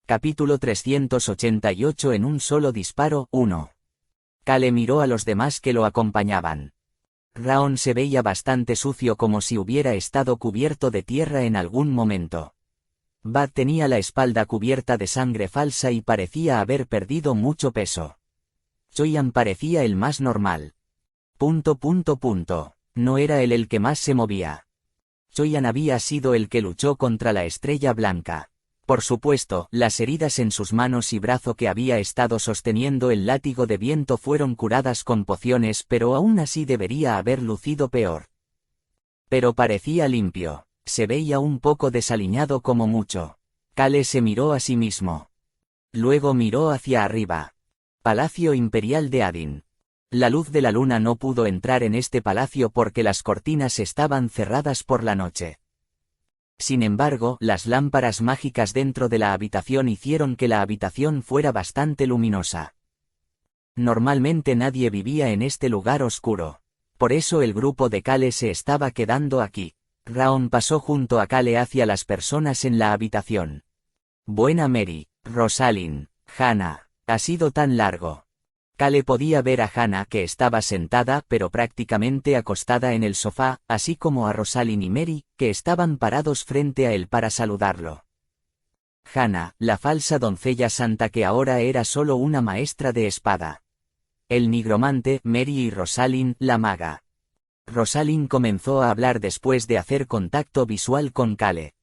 Capítulo 388 en un solo disparo. 1. Kale miró a los demás que lo acompañaban. Raon se veía bastante sucio, como si hubiera estado cubierto de tierra en algún momento. Bad tenía la espalda cubierta de sangre falsa y parecía haber perdido mucho peso. Choyan parecía el más normal. No era él el que más se movía. Choyan había sido el que luchó contra la Estrella Blanca. Por supuesto, las heridas en sus manos y brazo que había estado sosteniendo el látigo de viento fueron curadas con pociones, pero aún así debería haber lucido peor. Pero parecía limpio. Se veía un poco desaliñado como mucho. Kale se miró a sí mismo. Luego miró hacia arriba. Palacio Imperial de Adin. La luz de la luna no pudo entrar en este palacio porque las cortinas estaban cerradas por la noche. Sin embargo, las lámparas mágicas dentro de la habitación hicieron que la habitación fuera bastante luminosa. Normalmente nadie vivía en este lugar oscuro. Por eso el grupo de Kale se estaba quedando aquí. Raon pasó junto a Kale hacia las personas en la habitación. Buena Mary, Rosalind, Hannah, ha sido tan largo. Kale podía ver a Hannah, que estaba sentada pero prácticamente acostada en el sofá, así como a Rosalind y Mary, que estaban parados frente a él para saludarlo. Hannah, la falsa doncella santa que ahora era solo una maestra de espada. El nigromante, Mary y Rosalind, la maga. Rosalind comenzó a hablar después de hacer contacto visual con Kale.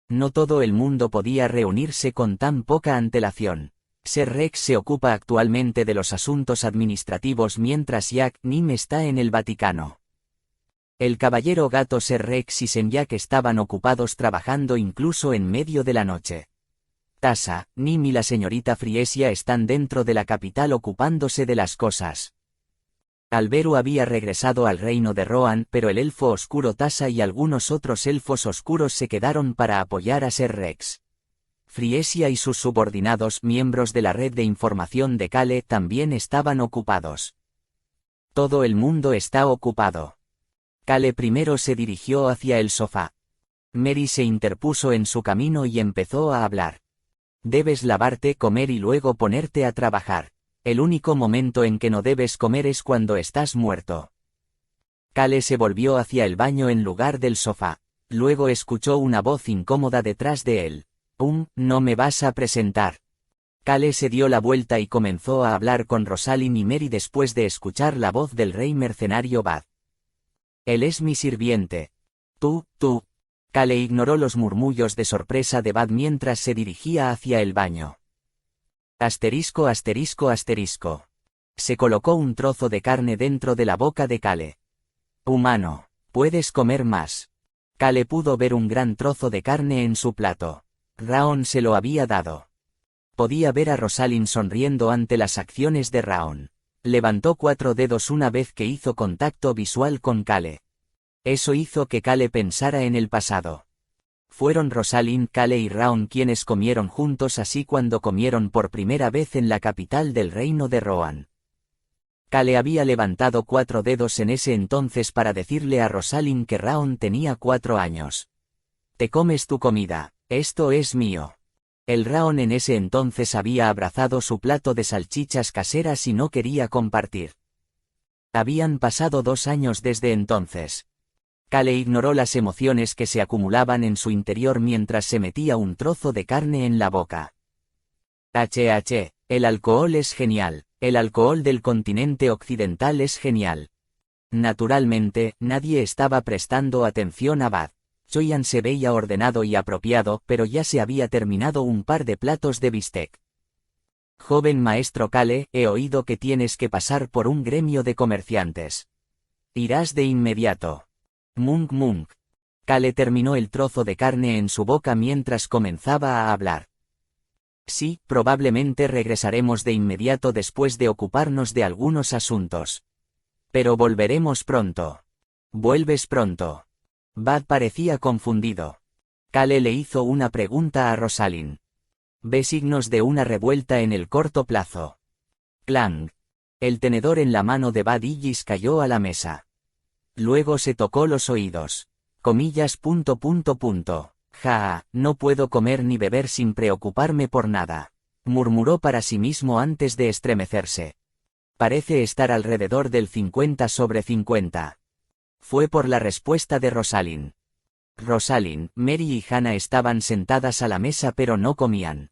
No todo el mundo podía reunirse con tan poca antelación. Ser Rex se ocupa actualmente de los asuntos administrativos mientras Jack Nim está en el Vaticano. El caballero gato Ser Rex y Senyak estaban ocupados trabajando incluso en medio de la noche. Tasa, Nim y la señorita Friesia están dentro de la capital ocupándose de las cosas. Alberu había regresado al reino de Rohan, pero el elfo oscuro Tasa y algunos otros elfos oscuros se quedaron para apoyar a Ser Rex. Friesia y sus subordinados, miembros de la red de información de Kale, también estaban ocupados. Todo el mundo está ocupado. Kale primero se dirigió hacia el sofá. Mary se interpuso en su camino y empezó a hablar. Debes lavarte, comer y luego ponerte a trabajar. El único momento en que no debes comer es cuando estás muerto. Kale se volvió hacia el baño en lugar del sofá. Luego escuchó una voz incómoda detrás de él. ¿No me vas a presentar? Kale se dio la vuelta y comenzó a hablar con Rosalind y Mary después de escuchar la voz del rey mercenario Bad. Él es mi sirviente. Tú. Kale ignoró los murmullos de sorpresa de Bad mientras se dirigía hacia el baño. Asterisco. Se colocó un trozo de carne dentro de la boca de Kale. Humano, puedes comer más. Kale pudo ver un gran trozo de carne en su plato. Raon se lo había dado. Podía ver a Rosalind sonriendo ante las acciones de Raon. Levantó 4 dedos una vez que hizo contacto visual con Kale. Eso hizo que Kale pensara en el pasado. Fueron Rosalind, Kale y Raon quienes comieron juntos, así cuando comieron por primera vez en la capital del reino de Rohan. Kale había levantado 4 dedos en ese entonces para decirle a Rosalind que Raon tenía 4 años. Te comes tu comida. Esto es mío. El Raon en ese entonces había abrazado su plato de salchichas caseras y no quería compartir. Habían pasado 2 años desde entonces. Kale ignoró las emociones que se acumulaban en su interior mientras se metía un trozo de carne en la boca. El alcohol es genial. El alcohol del continente occidental es genial. Naturalmente, nadie estaba prestando atención a Bad. Choyan se veía ordenado y apropiado, pero ya se había terminado un par de platos de bistec. Joven maestro Kale, he oído que tienes que pasar por un gremio de comerciantes. Irás de inmediato. Munk. Kale terminó el trozo de carne en su boca mientras comenzaba a hablar. Sí, probablemente regresaremos de inmediato después de ocuparnos de algunos asuntos. Pero volveremos pronto. ¿Vuelves pronto? Bad parecía confundido. Kale le hizo una pregunta a Rosalind. Ve signos de una revuelta en el corto plazo. Clang. El tenedor en la mano de Bad Illis cayó a la mesa. Luego se tocó los oídos. Comillas. Ja, no puedo comer ni beber sin preocuparme por nada, murmuró para sí mismo antes de estremecerse. Parece estar alrededor del 50/50. Fue por la respuesta de Rosalind. Rosalind, Mary y Hannah estaban sentadas a la mesa pero no comían.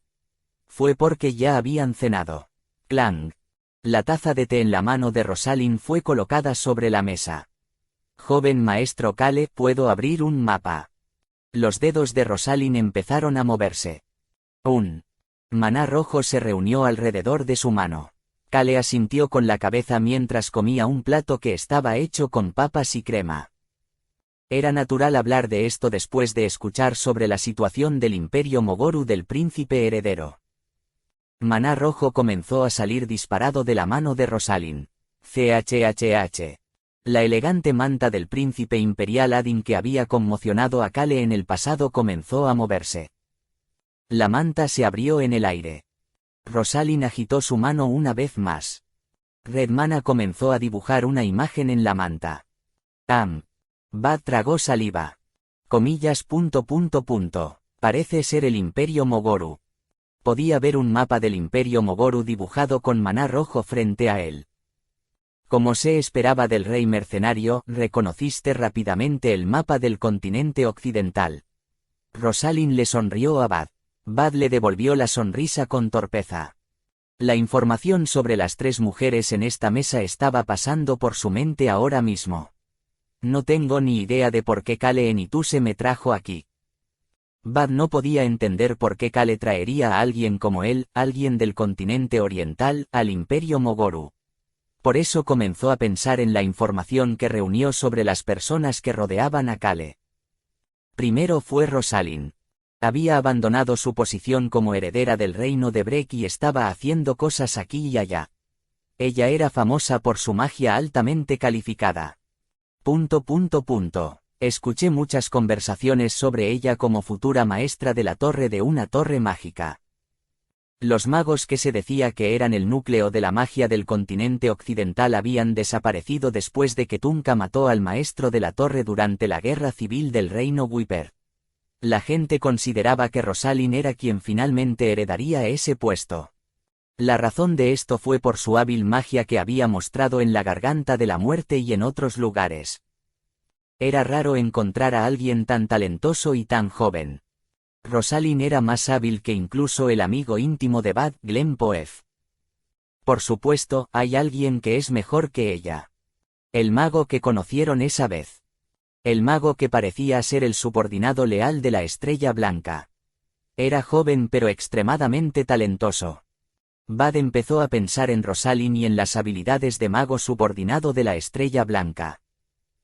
Fue porque ya habían cenado. Clang. La taza de té en la mano de Rosalind fue colocada sobre la mesa. Joven maestro Cale, ¿puedo abrir un mapa? Los dedos de Rosalind empezaron a moverse. Un maná rojo se reunió alrededor de su mano. Cale asintió con la cabeza mientras comía un plato que estaba hecho con papas y crema. Era natural hablar de esto después de escuchar sobre la situación del Imperio Mogoru del príncipe heredero. Maná rojo comenzó a salir disparado de la mano de Rosalind. CHHH. La elegante manta del príncipe imperial Adin que había conmocionado a Cale en el pasado comenzó a moverse. La manta se abrió en el aire. Rosalind agitó su mano una vez más. Red Mana comenzó a dibujar una imagen en la manta. Bad tragó saliva. Comillas. Parece ser el Imperio Mogoru. Podía ver un mapa del Imperio Mogoru dibujado con maná rojo frente a él. Como se esperaba del rey mercenario, reconociste rápidamente el mapa del continente occidental. Rosalind le sonrió a Bad. Bad le devolvió la sonrisa con torpeza. La información sobre las tres mujeres en esta mesa estaba pasando por su mente ahora mismo. No tengo ni idea de por qué Cale Enituse me trajo aquí. Bad no podía entender por qué Cale traería a alguien como él, alguien del continente oriental, al Imperio Mogoru. Por eso comenzó a pensar en la información que reunió sobre las personas que rodeaban a Cale. Primero fue Rosalind. Había abandonado su posición como heredera del reino de Breck y estaba haciendo cosas aquí y allá. Ella era famosa por su magia altamente calificada. Escuché muchas conversaciones sobre ella como futura maestra de la torre de una torre mágica. Los magos que se decía que eran el núcleo de la magia del continente occidental habían desaparecido después de que Tunka mató al maestro de la torre durante la guerra civil del reino Wiper. La gente consideraba que Rosalind era quien finalmente heredaría ese puesto. La razón de esto fue por su hábil magia que había mostrado en la Garganta de la Muerte y en otros lugares. Era raro encontrar a alguien tan talentoso y tan joven. Rosalind era más hábil que incluso el amigo íntimo de Bad, Glenn Poef. Por supuesto, hay alguien que es mejor que ella. El mago que conocieron esa vez. El mago que parecía ser el subordinado leal de la Estrella Blanca. Era joven pero extremadamente talentoso. Bad empezó a pensar en Rosalind y en las habilidades de mago subordinado de la Estrella Blanca.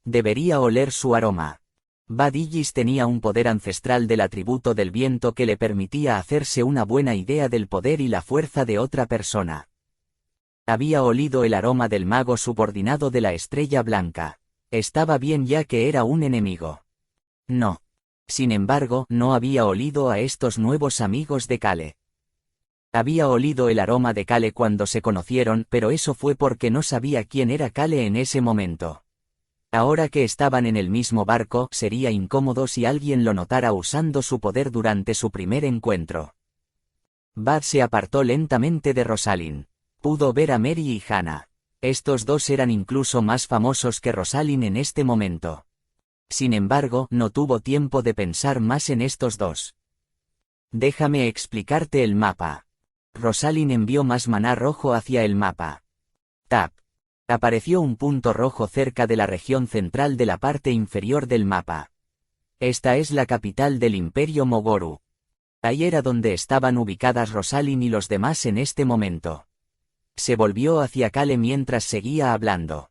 Debería oler su aroma. Bad Igis tenía un poder ancestral del atributo del viento que le permitía hacerse una buena idea del poder y la fuerza de otra persona. Había olido el aroma del mago subordinado de la Estrella Blanca. Estaba bien ya que era un enemigo. No. Sin embargo, no había olido a estos nuevos amigos de Cale. Había olido el aroma de Cale cuando se conocieron, pero eso fue porque no sabía quién era Cale en ese momento. Ahora que estaban en el mismo barco, sería incómodo si alguien lo notara usando su poder durante su primer encuentro. Bad se apartó lentamente de Rosalind. Pudo ver a Mary y Hannah. Estos dos eran incluso más famosos que Rosalind en este momento. Sin embargo, no tuvo tiempo de pensar más en estos dos. Déjame explicarte el mapa. Rosalind envió más maná rojo hacia el mapa. Tap. Apareció un punto rojo cerca de la región central de la parte inferior del mapa. Esta es la capital del Imperio Mogoru. Ahí era donde estaban ubicadas Rosalind y los demás en este momento. Se volvió hacia Cale mientras seguía hablando.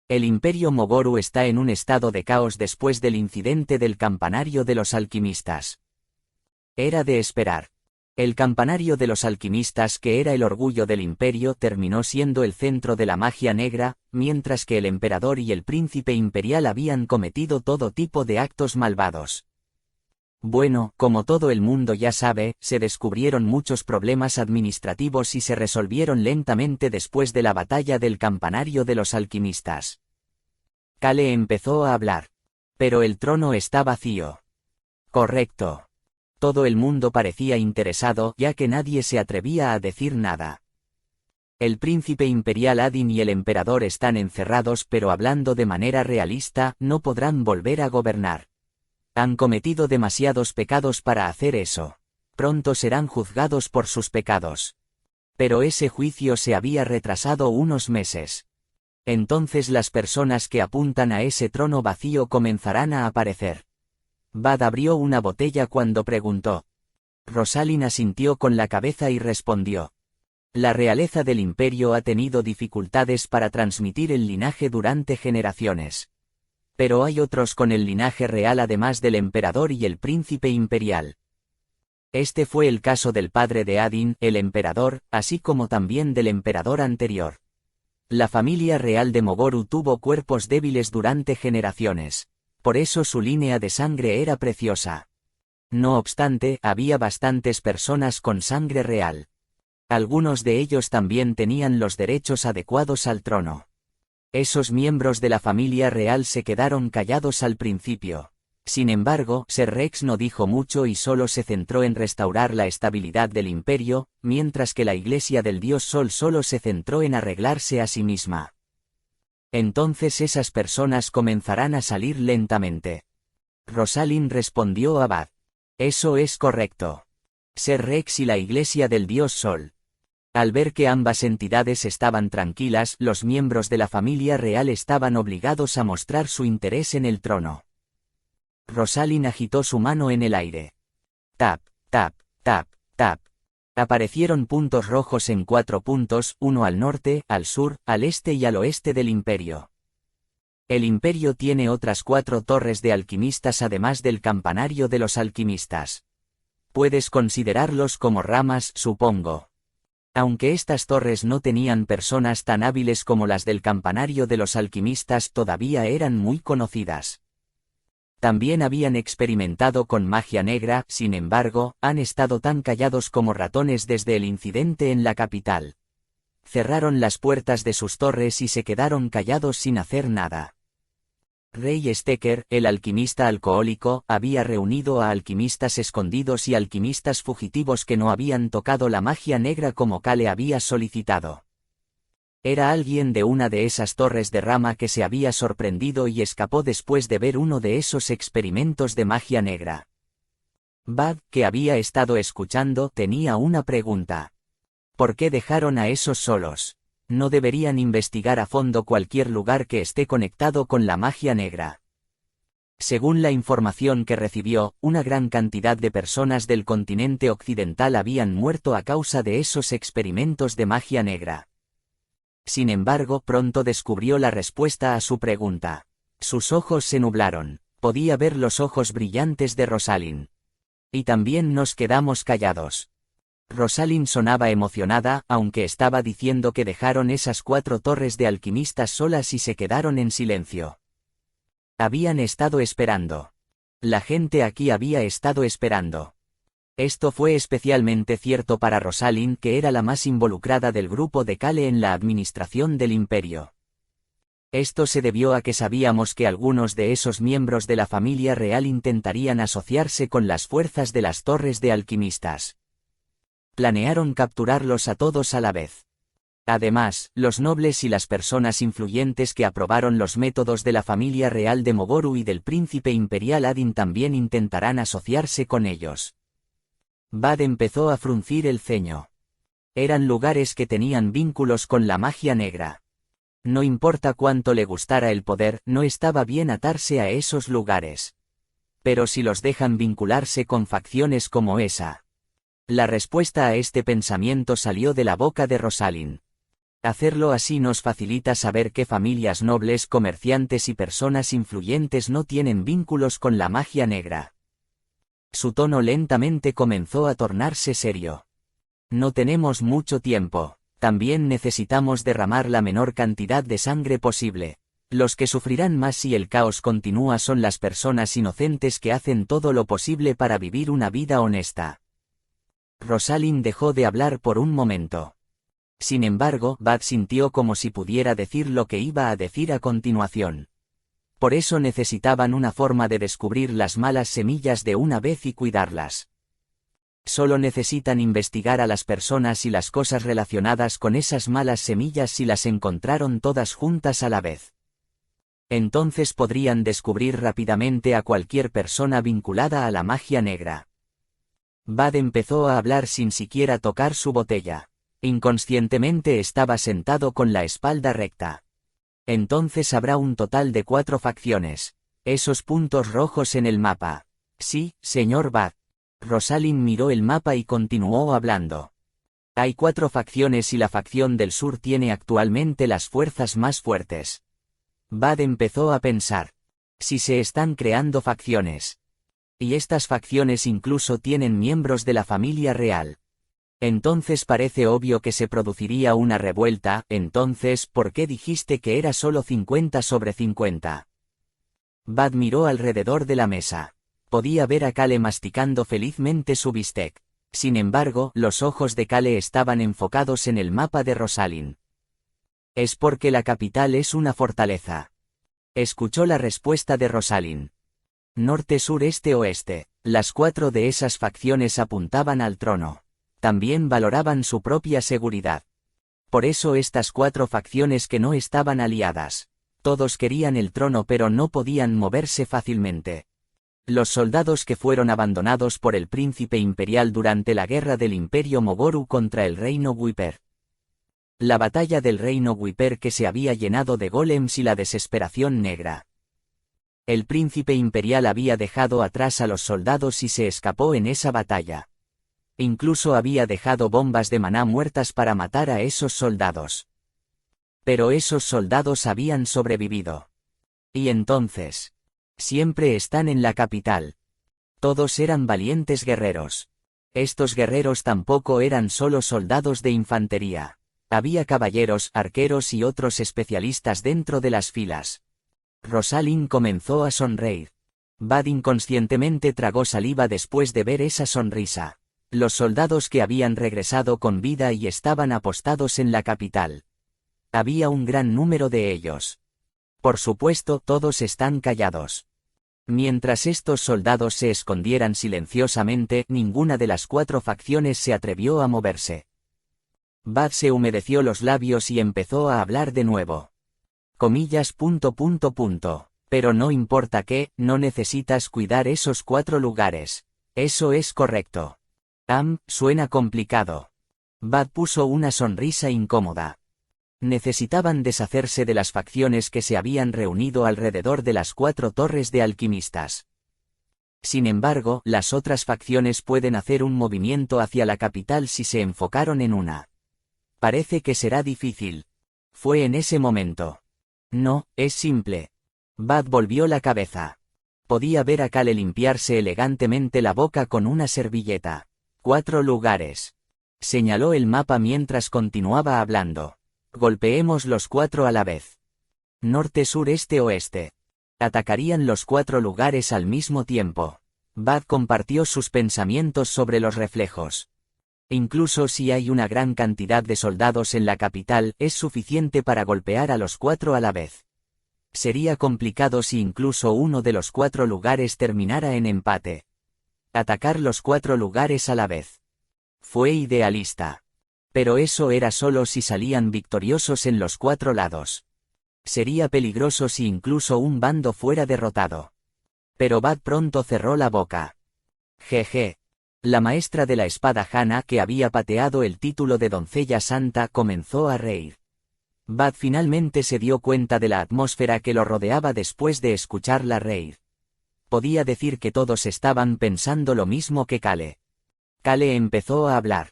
El Imperio Mogoru está en un estado de caos después del incidente del campanario de los alquimistas. Era de esperar. El campanario de los alquimistas, que era el orgullo del imperio, terminó siendo el centro de la magia negra, mientras que el emperador y el príncipe imperial habían cometido todo tipo de actos malvados. Bueno, como todo el mundo ya sabe, se descubrieron muchos problemas administrativos y se resolvieron lentamente después de la batalla del campanario de los alquimistas. Cale empezó a hablar. Pero el trono está vacío. Correcto. Todo el mundo parecía interesado, ya que nadie se atrevía a decir nada. El príncipe imperial Adin y el emperador están encerrados, pero hablando de manera realista, no podrán volver a gobernar. Han cometido demasiados pecados para hacer eso. Pronto serán juzgados por sus pecados. Pero ese juicio se había retrasado unos meses. Entonces las personas que apuntan a ese trono vacío comenzarán a aparecer. Bad abrió una botella cuando preguntó. Rosalind asintió con la cabeza y respondió. La realeza del imperio ha tenido dificultades para transmitir el linaje durante generaciones. Pero hay otros con el linaje real además del emperador y el príncipe imperial. Este fue el caso del padre de Adin, el emperador, así como también del emperador anterior. La familia real de Mogoru tuvo cuerpos débiles durante generaciones. Por eso su línea de sangre era preciosa. No obstante, había bastantes personas con sangre real. Algunos de ellos también tenían los derechos adecuados al trono. Esos miembros de la familia real se quedaron callados al principio. Sin embargo, Ser Rex no dijo mucho y solo se centró en restaurar la estabilidad del imperio, mientras que la Iglesia del Dios Sol solo se centró en arreglarse a sí misma. Entonces esas personas comenzarán a salir lentamente. Rosalind respondió a Bad. Eso es correcto. Ser Rex y la Iglesia del Dios Sol. Al ver que ambas entidades estaban tranquilas, los miembros de la familia real estaban obligados a mostrar su interés en el trono. Rosalind agitó su mano en el aire. Tap, tap, tap, tap. Aparecieron puntos rojos en 4 puntos, uno al norte, al sur, al este y al oeste del imperio. El imperio tiene otras 4 torres de alquimistas además del campanario de los alquimistas. Puedes considerarlos como ramas, supongo. Aunque estas torres no tenían personas tan hábiles como las del campanario de los alquimistas, todavía eran muy conocidas. También habían experimentado con magia negra, sin embargo, han estado tan callados como ratones desde el incidente en la capital. Cerraron las puertas de sus torres y se quedaron callados sin hacer nada. Rey Stecker, el alquimista alcohólico, había reunido a alquimistas escondidos y alquimistas fugitivos que no habían tocado la magia negra como Kale había solicitado. Era alguien de una de esas torres de rama que se había sorprendido y escapó después de ver uno de esos experimentos de magia negra. Bad, que había estado escuchando, tenía una pregunta. ¿Por qué dejaron a esos solos? No deberían investigar a fondo cualquier lugar que esté conectado con la magia negra. Según la información que recibió, una gran cantidad de personas del continente occidental habían muerto a causa de esos experimentos de magia negra. Sin embargo, pronto descubrió la respuesta a su pregunta. Sus ojos se nublaron. Podía ver los ojos brillantes de Rosalind. Y también nos quedamos callados. Rosalind sonaba emocionada, aunque estaba diciendo que dejaron esas 4 torres de alquimistas solas y se quedaron en silencio. Habían estado esperando. La gente aquí había estado esperando. Esto fue especialmente cierto para Rosalind, que era la más involucrada del grupo de Kale en la administración del imperio. Esto se debió a que sabíamos que algunos de esos miembros de la familia real intentarían asociarse con las fuerzas de las torres de alquimistas. Planearon capturarlos a todos a la vez. Además, los nobles y las personas influyentes que aprobaron los métodos de la familia real de Mogoru y del príncipe imperial Adin también intentarán asociarse con ellos. Bad empezó a fruncir el ceño. Eran lugares que tenían vínculos con la magia negra. No importa cuánto le gustara el poder, no estaba bien atarse a esos lugares. Pero si los dejan vincularse con facciones como esa. La respuesta a este pensamiento salió de la boca de Rosalind. Hacerlo así nos facilita saber qué familias nobles, comerciantes y personas influyentes no tienen vínculos con la magia negra. Su tono lentamente comenzó a tornarse serio. No tenemos mucho tiempo. También necesitamos derramar la menor cantidad de sangre posible. Los que sufrirán más si el caos continúa son las personas inocentes que hacen todo lo posible para vivir una vida honesta. Rosalind dejó de hablar por un momento. Sin embargo, Bad sintió como si pudiera decir lo que iba a decir a continuación. Por eso necesitaban una forma de descubrir las malas semillas de una vez y cuidarlas. Solo necesitan investigar a las personas y las cosas relacionadas con esas malas semillas si las encontraron todas juntas a la vez. Entonces podrían descubrir rápidamente a cualquier persona vinculada a la magia negra. Bud empezó a hablar sin siquiera tocar su botella. Inconscientemente estaba sentado con la espalda recta. Entonces habrá un total de 4 facciones. Esos puntos rojos en el mapa. Sí, señor Bud. Rosalind miró el mapa y continuó hablando. Hay 4 facciones y la facción del sur tiene actualmente las fuerzas más fuertes. Bud empezó a pensar. Si se están creando facciones. Y estas facciones incluso tienen miembros de la familia real. Entonces parece obvio que se produciría una revuelta. Entonces, ¿por qué dijiste que era solo 50 sobre 50? Bud miró alrededor de la mesa. Podía ver a Cale masticando felizmente su bistec. Sin embargo, los ojos de Cale estaban enfocados en el mapa de Rosalind. Es porque la capital es una fortaleza. Escuchó la respuesta de Rosalind. Norte, sur, este, oeste. Las 4 de esas facciones apuntaban al trono. También valoraban su propia seguridad. Por eso estas 4 facciones que no estaban aliadas. Todos querían el trono pero no podían moverse fácilmente. Los soldados que fueron abandonados por el príncipe imperial durante la guerra del Imperio Mogoru contra el reino Wiper. La batalla del reino Wiper que se había llenado de golems y la desesperación negra. El príncipe imperial había dejado atrás a los soldados y se escapó en esa batalla. Incluso había dejado bombas de maná muertas para matar a esos soldados. Pero esos soldados habían sobrevivido. Y entonces, siempre están en la capital. Todos eran valientes guerreros. Estos guerreros tampoco eran solo soldados de infantería. Había caballeros, arqueros y otros especialistas dentro de las filas. Rosalind comenzó a sonreír. Bud inconscientemente tragó saliva después de ver esa sonrisa. Los soldados que habían regresado con vida y estaban apostados en la capital. Había un gran número de ellos. Por supuesto, todos están callados. Mientras estos soldados se escondieran silenciosamente, ninguna de las 4 facciones se atrevió a moverse. Bud se humedeció los labios y empezó a hablar de nuevo. Comillas. Pero no importa qué, no necesitas cuidar esos 4 lugares. Eso es correcto. Suena complicado. Bud puso una sonrisa incómoda. Necesitaban deshacerse de las facciones que se habían reunido alrededor de las 4 torres de alquimistas. Sin embargo, las otras facciones pueden hacer un movimiento hacia la capital si se enfocaron en una. Parece que será difícil. Fue en ese momento. No, es simple. Bud volvió la cabeza. Podía ver a Cale limpiarse elegantemente la boca con una servilleta. 4 lugares. Señaló el mapa mientras continuaba hablando. Golpeemos los 4 a la vez. Norte, sur, este, oeste. Atacarían los 4 lugares al mismo tiempo. Bud compartió sus pensamientos sobre los reflejos. Incluso si hay una gran cantidad de soldados en la capital, es suficiente para golpear a los 4 a la vez. Sería complicado si incluso uno de los 4 lugares terminara en empate. Atacar los 4 lugares a la vez. Fue idealista. Pero eso era solo si salían victoriosos en los 4 lados. Sería peligroso si incluso un bando fuera derrotado. Pero Bud pronto cerró la boca. Jeje. La maestra de la espada Hana, que había pateado el título de doncella santa, comenzó a reír. Bud finalmente se dio cuenta de la atmósfera que lo rodeaba después de escucharla reír. Podía decir que todos estaban pensando lo mismo que Cale. Cale empezó a hablar.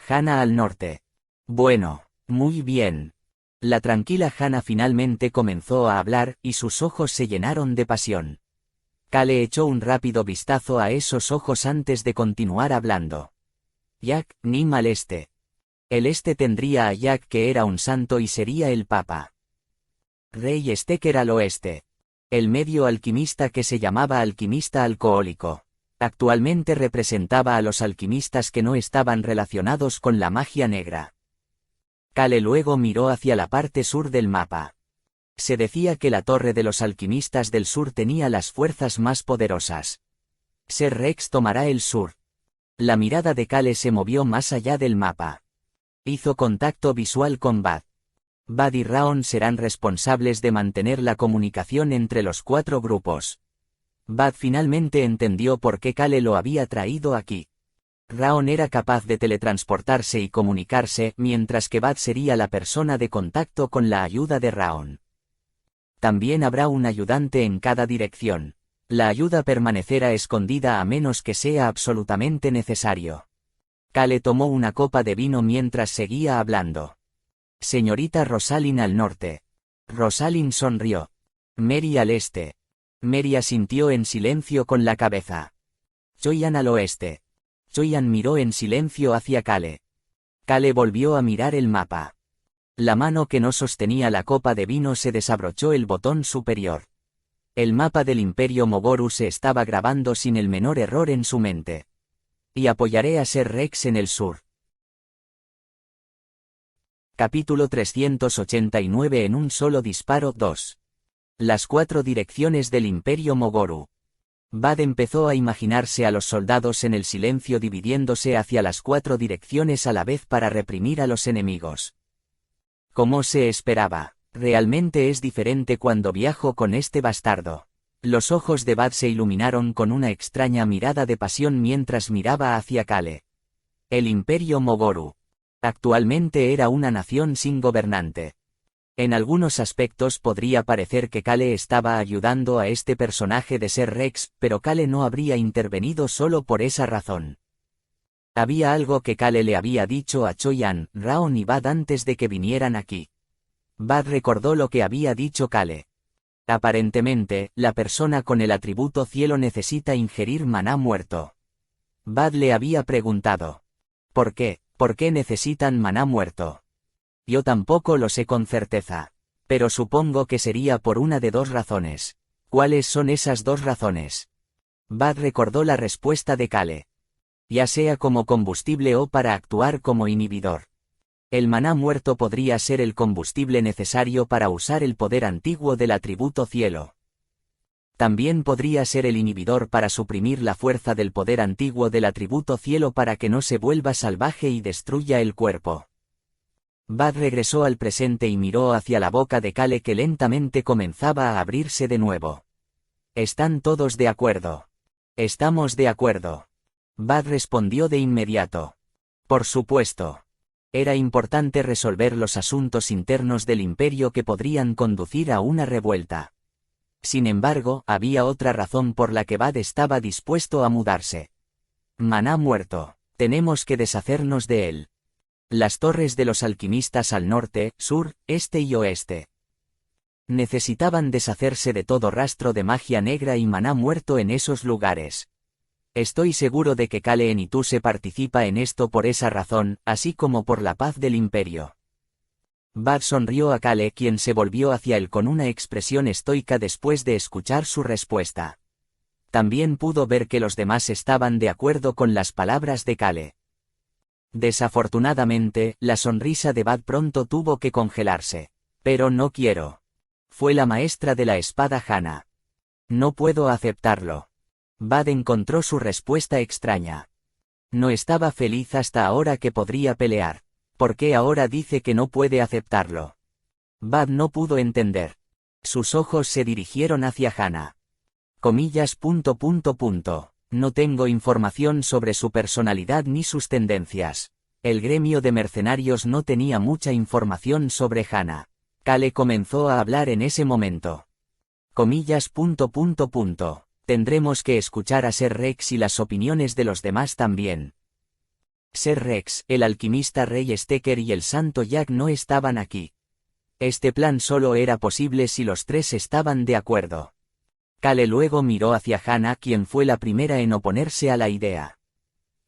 Hana al norte. Bueno, muy bien. La tranquila Hana finalmente comenzó a hablar, y sus ojos se llenaron de pasión. Cale echó un rápido vistazo a esos ojos antes de continuar hablando. Jack, Nim al este. El este tendría a Jack, que era un santo y sería el papa. Rey Stecker al oeste. El medio alquimista, que se llamaba alquimista alcohólico. Actualmente representaba a los alquimistas que no estaban relacionados con la magia negra. Cale luego miró hacia la parte sur del mapa. Se decía que la torre de los alquimistas del sur tenía las fuerzas más poderosas. Ser Rex tomará el sur. La mirada de Kale se movió más allá del mapa. Hizo contacto visual con Bad. Bad y Raon serán responsables de mantener la comunicación entre los 4 grupos. Bad finalmente entendió por qué Kale lo había traído aquí. Raon era capaz de teletransportarse y comunicarse, mientras que Bad sería la persona de contacto con la ayuda de Raon. También habrá un ayudante en cada dirección. La ayuda permanecerá escondida a menos que sea absolutamente necesario. Kale tomó una copa de vino mientras seguía hablando. Señorita Rosalind al norte. Rosalind sonrió. Mary al este. Mary asintió en silencio con la cabeza. Choyan al oeste. Choyan miró en silencio hacia Kale. Kale volvió a mirar el mapa. La mano que no sostenía la copa de vino se desabrochó el botón superior. El mapa del Imperio Mogoru se estaba grabando sin el menor error en su mente. Y apoyaré a Ser Rex en el sur. Capítulo 389 en un solo disparo 2. Las 4 direcciones del Imperio Mogoru. Bad empezó a imaginarse a los soldados en el silencio dividiéndose hacia las 4 direcciones a la vez para reprimir a los enemigos. Como se esperaba, realmente es diferente cuando viajo con este bastardo. Los ojos de Bad se iluminaron con una extraña mirada de pasión mientras miraba hacia Kale. El Imperio Mogoru. Actualmente era una nación sin gobernante. En algunos aspectos podría parecer que Kale estaba ayudando a este personaje de Ser Rex, pero Kale no habría intervenido solo por esa razón. Había algo que Kale le había dicho a Choyan, Raon y Bad antes de que vinieran aquí. Bad recordó lo que había dicho Kale. Aparentemente, la persona con el atributo cielo necesita ingerir maná muerto. Bad le había preguntado. ¿Por qué? ¿Por qué necesitan maná muerto? Yo tampoco lo sé con certeza. Pero supongo que sería por una de 2 razones. ¿Cuáles son esas 2 razones? Bad recordó la respuesta de Kale. Ya sea como combustible o para actuar como inhibidor. El maná muerto podría ser el combustible necesario para usar el poder antiguo del atributo cielo. También podría ser el inhibidor para suprimir la fuerza del poder antiguo del atributo cielo para que no se vuelva salvaje y destruya el cuerpo. Bad regresó al presente y miró hacia la boca de Kale que lentamente comenzaba a abrirse de nuevo. ¿Están todos de acuerdo? Estamos de acuerdo. Bad respondió de inmediato. Por supuesto. Era importante resolver los asuntos internos del imperio que podrían conducir a una revuelta. Sin embargo, había otra razón por la que Bad estaba dispuesto a mudarse. Maná muerto. Tenemos que deshacernos de él. Las torres de los alquimistas al norte, sur, este y oeste. Necesitaban deshacerse de todo rastro de magia negra y maná muerto en esos lugares. Estoy seguro de que Kale Enituse participa en esto por esa razón, así como por la paz del imperio. Bad sonrió a Kale, quien se volvió hacia él con una expresión estoica después de escuchar su respuesta. También pudo ver que los demás estaban de acuerdo con las palabras de Kale. Desafortunadamente, la sonrisa de Bad pronto tuvo que congelarse. Pero no quiero. Fue la maestra de la espada Hana. No puedo aceptarlo. Bad encontró su respuesta extraña. No estaba feliz hasta ahora que podría pelear. ¿Por qué ahora dice que no puede aceptarlo? Bad no pudo entender. Sus ojos se dirigieron hacia Hana. Comillas. No tengo información sobre su personalidad ni sus tendencias. El gremio de mercenarios no tenía mucha información sobre Hana. Kale comenzó a hablar en ese momento. Comillas. Tendremos que escuchar a Ser Rex y las opiniones de los demás también. Ser Rex, el alquimista Rey Stecker y el Santo Jack no estaban aquí. Este plan solo era posible si los 3 estaban de acuerdo. Kale luego miró hacia Hana, quien fue la primera en oponerse a la idea.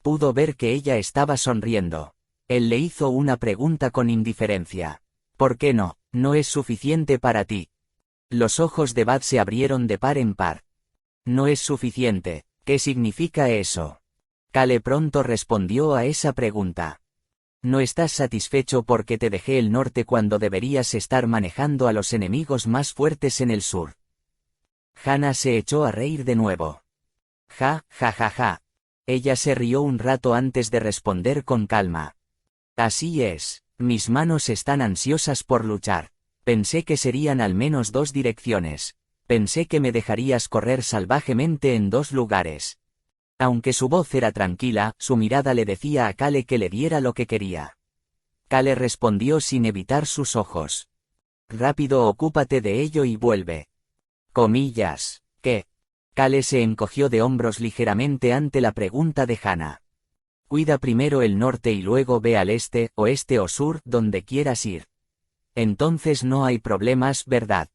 Pudo ver que ella estaba sonriendo. Él le hizo una pregunta con indiferencia. ¿Por qué no? No es suficiente para ti. Los ojos de Bad se abrieron de par en par. No es suficiente. ¿Qué significa eso? Kale pronto respondió a esa pregunta. No estás satisfecho porque te dejé el norte cuando deberías estar manejando a los enemigos más fuertes en el sur. Hana se echó a reír de nuevo. Ja. Ella se rió un rato antes de responder con calma. Así es, mis manos están ansiosas por luchar. Pensé que serían al menos 2 direcciones. Pensé que me dejarías correr salvajemente en 2 lugares. Aunque su voz era tranquila, su mirada le decía a Kale que le diera lo que quería. Kale respondió sin evitar sus ojos. Rápido, ocúpate de ello y vuelve. Comillas, ¿qué? Kale se encogió de hombros ligeramente ante la pregunta de Hannah. Cuida primero el norte y luego ve al este, oeste o sur, donde quieras ir. Entonces no hay problemas, ¿verdad?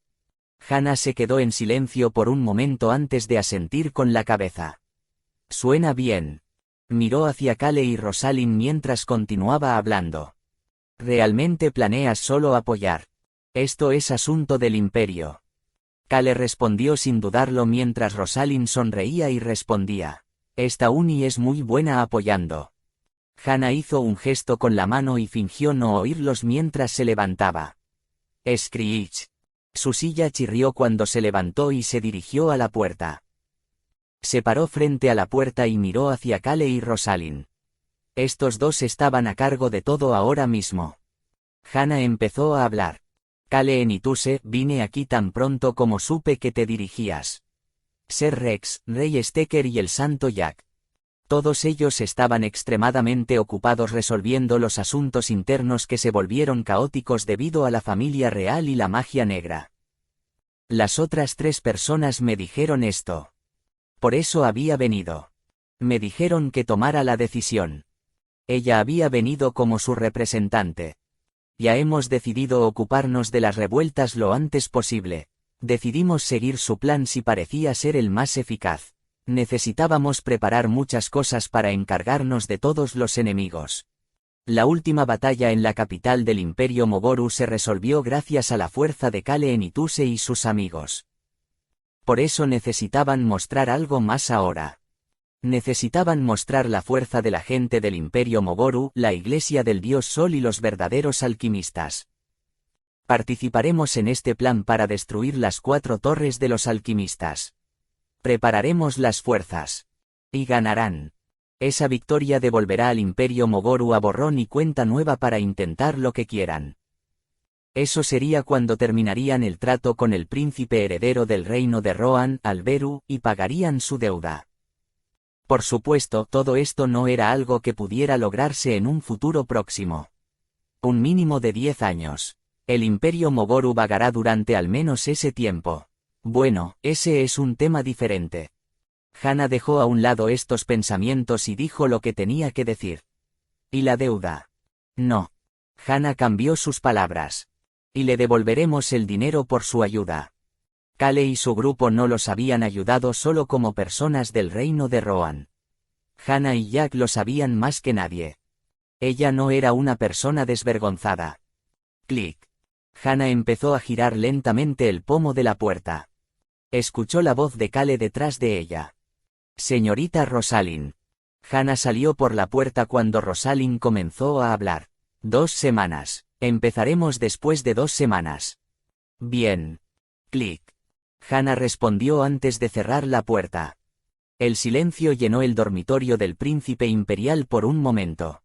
Hannah se quedó en silencio por un momento antes de asentir con la cabeza. Suena bien. Miró hacia Kale y Rosalind mientras continuaba hablando. ¿Realmente planeas solo apoyar? Esto es asunto del Imperio. Kale respondió sin dudarlo mientras Rosalind sonreía y respondía. Esta Uni es muy buena apoyando. Hannah hizo un gesto con la mano y fingió no oírlos mientras se levantaba. Screech. Su silla chirrió cuando se levantó y se dirigió a la puerta. Se paró frente a la puerta y miró hacia Kale y Rosalind. Estos dos estaban a cargo de todo ahora mismo. Hannah empezó a hablar. Kale Enituse, vine aquí tan pronto como supe que te dirigías. Ser Rex, Rey Stecker y el Santo Jack. Todos ellos estaban extremadamente ocupados resolviendo los asuntos internos que se volvieron caóticos debido a la familia real y la magia negra. Las otras 3 personas me dijeron esto. Por eso había venido. Me dijeron que tomara la decisión. Ella había venido como su representante. Ya hemos decidido ocuparnos de las revueltas lo antes posible. Decidimos seguir su plan si parecía ser el más eficaz. Necesitábamos preparar muchas cosas para encargarnos de todos los enemigos. La última batalla en la capital del Imperio Mogoru se resolvió gracias a la fuerza de Kale Enituse y sus amigos. Por eso necesitaban mostrar algo más ahora. Necesitaban mostrar la fuerza de la gente del Imperio Mogoru, la Iglesia del Dios Sol y los verdaderos alquimistas. Participaremos en este plan para destruir las 4 torres de los alquimistas. Prepararemos las fuerzas. Y ganarán. Esa victoria devolverá al Imperio Mogoru a borrón y cuenta nueva para intentar lo que quieran. Eso sería cuando terminarían el trato con el príncipe heredero del reino de Rohan, Alberu, y pagarían su deuda. Por supuesto, todo esto no era algo que pudiera lograrse en un futuro próximo. Un mínimo de 10 años. El Imperio Mogoru vagará durante al menos ese tiempo. Bueno, ese es un tema diferente. Hannah dejó a un lado estos pensamientos y dijo lo que tenía que decir. ¿Y la deuda? No. Hannah cambió sus palabras. Y le devolveremos el dinero por su ayuda. Kale y su grupo no los habían ayudado solo como personas del reino de Rohan. Hannah y Jack lo sabían más que nadie. Ella no era una persona desvergonzada. Clic. Hannah empezó a girar lentamente el pomo de la puerta. Escuchó la voz de Kale detrás de ella. Señorita Rosalind. Hannah salió por la puerta cuando Rosalind comenzó a hablar. 2 semanas. Empezaremos después de 2 semanas. Bien. Clic. Hannah respondió antes de cerrar la puerta. El silencio llenó el dormitorio del príncipe imperial por un momento.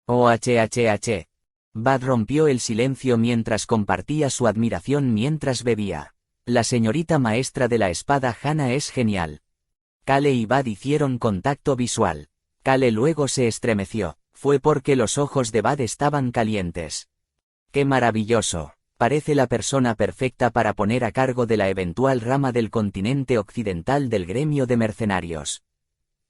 OHHH. Bad rompió el silencio mientras compartía su admiración mientras bebía. La señorita maestra de la espada Hannah es genial. Kale y Bad hicieron contacto visual. Kale luego se estremeció. Fue porque los ojos de Bad estaban calientes. ¡Qué maravilloso! Parece la persona perfecta para poner a cargo de la eventual rama del continente occidental del gremio de mercenarios.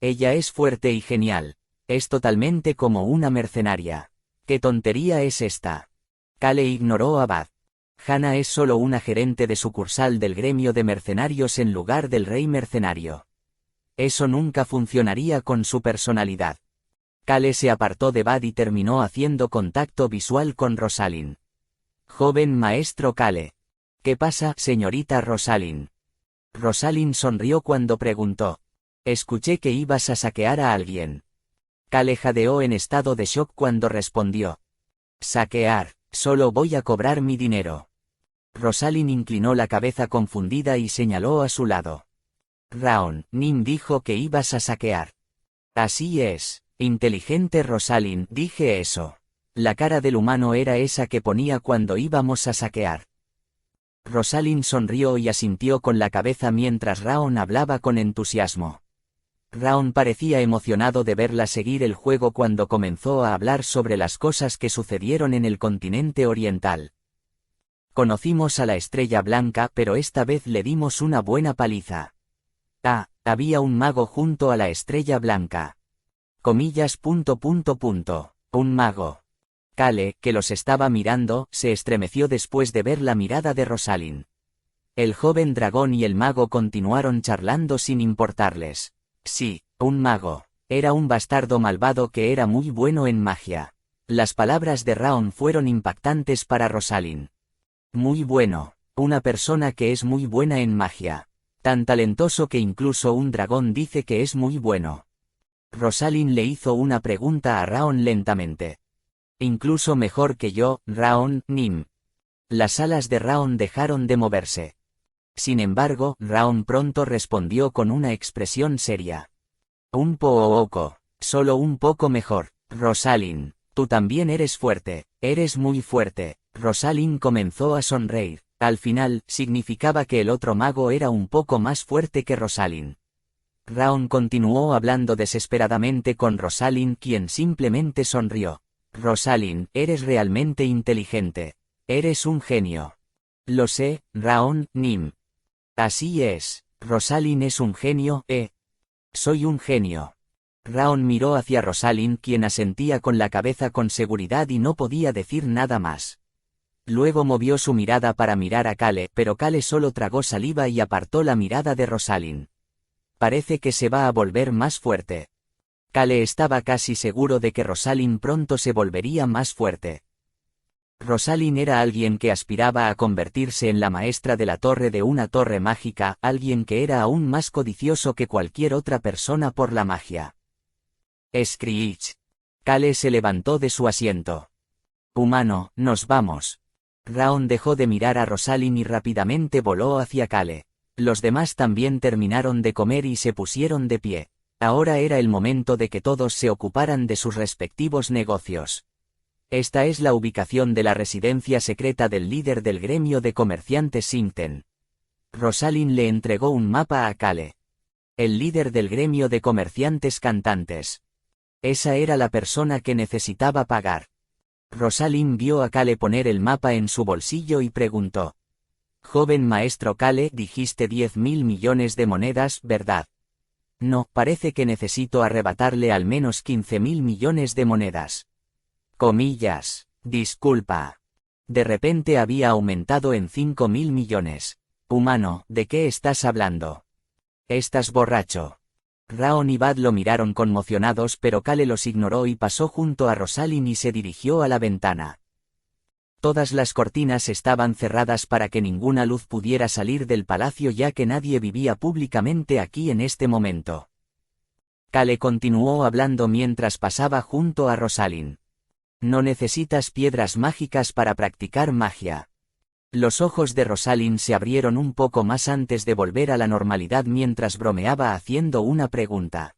Ella es fuerte y genial. Es totalmente como una mercenaria. ¿Qué tontería es esta? Kale ignoró a Bad. Hannah es solo una gerente de sucursal del gremio de mercenarios en lugar del rey mercenario. Eso nunca funcionaría con su personalidad. Kale se apartó de Bad y terminó haciendo contacto visual con Rosalind. Joven maestro Kale. ¿Qué pasa, señorita Rosalind? Rosalind sonrió cuando preguntó. Escuché que ibas a saquear a alguien. Kale jadeó en estado de shock cuando respondió. Saquear, solo voy a cobrar mi dinero. Rosalind inclinó la cabeza confundida y señaló a su lado. Raon, Nim dijo que ibas a saquear. Así es, inteligente Rosalind, dije eso. La cara del humano era esa que ponía cuando íbamos a saquear. Rosalind sonrió y asintió con la cabeza mientras Raon hablaba con entusiasmo. Raon parecía emocionado de verla seguir el juego cuando comenzó a hablar sobre las cosas que sucedieron en el continente oriental. Conocimos a la Estrella Blanca, pero esta vez le dimos una buena paliza. Había un mago junto a la Estrella Blanca. Comillas. Un mago. Kale, que los estaba mirando, se estremeció después de ver la mirada de Rosalind. El joven dragón y el mago continuaron charlando sin importarles. Sí, un mago. Era un bastardo malvado que era muy bueno en magia. Las palabras de Raon fueron impactantes para Rosalind. Muy bueno. Una persona que es muy buena en magia. Tan talentoso que incluso un dragón dice que es muy bueno. Rosalind le hizo una pregunta a Raon lentamente. Incluso mejor que yo, Raon, Nim. Las alas de Raon dejaron de moverse. Sin embargo, Raon pronto respondió con una expresión seria. Un poco, solo un poco mejor. Rosalind, tú también eres fuerte, eres muy fuerte. Rosalind comenzó a sonreír. Al final, significaba que el otro mago era un poco más fuerte que Rosalind. Raon continuó hablando desesperadamente con Rosalind, quien simplemente sonrió. Rosalind, eres realmente inteligente. Eres un genio. Lo sé, Raon, Nim. Así es, Rosalind es un genio, Soy un genio. Raon miró hacia Rosalind, quien asentía con la cabeza con seguridad y no podía decir nada más. Luego movió su mirada para mirar a Kale, pero Kale solo tragó saliva y apartó la mirada de Rosalind. Parece que se va a volver más fuerte. Kale estaba casi seguro de que Rosalind pronto se volvería más fuerte. Rosalind era alguien que aspiraba a convertirse en la maestra de la torre de una torre mágica, alguien que era aún más codicioso que cualquier otra persona por la magia. Screech. Kale se levantó de su asiento. Humano, nos vamos. Raon dejó de mirar a Rosalind y rápidamente voló hacia Kale. Los demás también terminaron de comer y se pusieron de pie. Ahora era el momento de que todos se ocuparan de sus respectivos negocios. Esta es la ubicación de la residencia secreta del líder del gremio de comerciantes Sinten. Rosalind le entregó un mapa a Kale. El líder del gremio de comerciantes cantantes. Esa era la persona que necesitaba pagar. Rosalind vio a Kale poner el mapa en su bolsillo y preguntó. Joven maestro Kale, dijiste 10.000 millones de monedas, ¿verdad? No, parece que necesito arrebatarle al menos 15.000 millones de monedas. Comillas. Disculpa. De repente había aumentado en 5.000 millones. Humano, ¿de qué estás hablando? Estás borracho. Raon y Bad lo miraron conmocionados, pero Kale los ignoró y pasó junto a Rosalind y se dirigió a la ventana. Todas las cortinas estaban cerradas para que ninguna luz pudiera salir del palacio, ya que nadie vivía públicamente aquí en este momento. Kale continuó hablando mientras pasaba junto a Rosalind. No necesitas piedras mágicas para practicar magia. Los ojos de Rosalind se abrieron un poco más antes de volver a la normalidad mientras bromeaba haciendo una pregunta.